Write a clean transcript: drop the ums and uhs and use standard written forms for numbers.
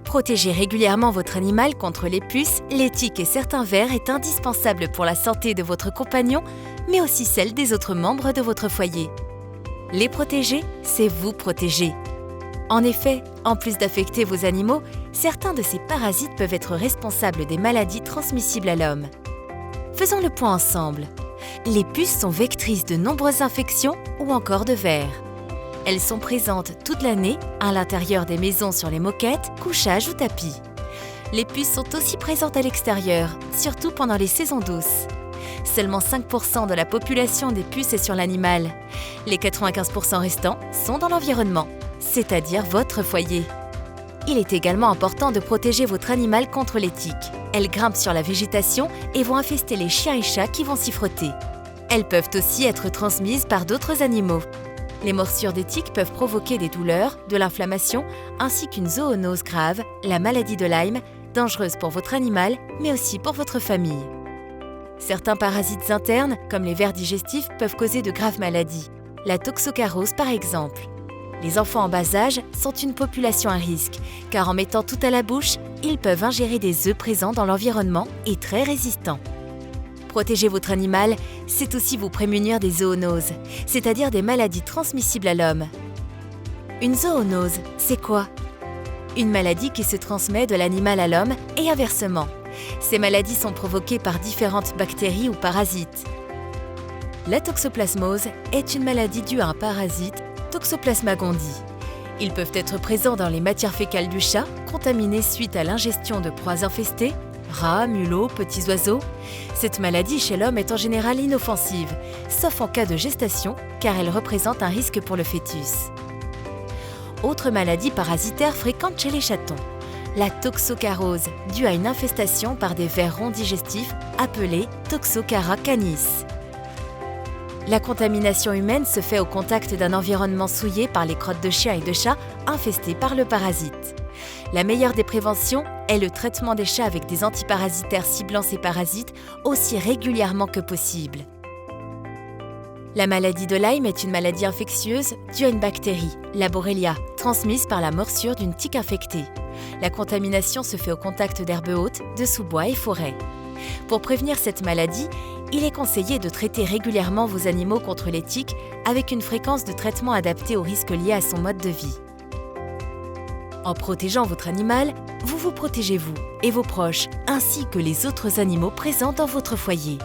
Protéger régulièrement votre animal contre les puces, les tiques et certains vers est indispensable pour la santé de votre compagnon, mais aussi celle des autres membres de votre foyer. Les protéger, c'est vous protéger. En effet, en plus d'affecter vos animaux, certains de ces parasites peuvent être responsables des maladies transmissibles à l'homme. Faisons le point ensemble. Les puces sont vectrices de nombreuses infections ou encore de vers. Elles sont présentes toute l'année à l'intérieur des maisons sur les moquettes, couchages ou tapis. Les puces sont aussi présentes à l'extérieur, surtout pendant les saisons douces. Seulement 5% de la population des puces est sur l'animal. Les 95% restants sont dans l'environnement, c'est-à-dire votre foyer. Il est également important de protéger votre animal contre les tiques. Elles grimpent sur la végétation et vont infester les chiens et chats qui vont s'y frotter. Elles peuvent aussi être transmises par d'autres animaux. Les morsures des tiques peuvent provoquer des douleurs, de l'inflammation, ainsi qu'une zoonose grave, la maladie de Lyme, dangereuse pour votre animal, mais aussi pour votre famille. Certains parasites internes, comme les vers digestifs, peuvent causer de graves maladies. La toxocarose, par exemple. Les enfants en bas âge sont une population à risque, car en mettant tout à la bouche, ils peuvent ingérer des œufs présents dans l'environnement et très résistants. Protéger votre animal, c'est aussi vous prémunir des zoonoses, c'est-à-dire des maladies transmissibles à l'homme. Une zoonose, c'est quoi? Une maladie qui se transmet de l'animal à l'homme et inversement. Ces maladies sont provoquées par différentes bactéries ou parasites. La toxoplasmose est une maladie due à un parasite, Toxoplasma gondii. Ils peuvent être présents dans les matières fécales du chat, contaminées suite à l'ingestion de proies infestées, rats, mulots, petits oiseaux. Cette maladie chez l'homme est en général inoffensive, sauf en cas de gestation, car elle représente un risque pour le fœtus. Autre maladie parasitaire fréquente chez les chatons, la toxocarose, due à une infestation par des vers ronds digestifs appelés Toxocara canis. La contamination humaine se fait au contact d'un environnement souillé par les crottes de chiens et de chats infestés par le parasite. La meilleure des préventions est le traitement des chats avec des antiparasitaires ciblant ces parasites aussi régulièrement que possible. La maladie de Lyme est une maladie infectieuse due à une bactérie, la Borrelia, transmise par la morsure d'une tique infectée. La contamination se fait au contact d'herbes hautes, de sous-bois et forêts. Pour prévenir cette maladie, il est conseillé de traiter régulièrement vos animaux contre les tiques avec une fréquence de traitement adaptée aux risques liés à son mode de vie. En protégeant votre animal, vous vous protégez vous et vos proches, ainsi que les autres animaux présents dans votre foyer.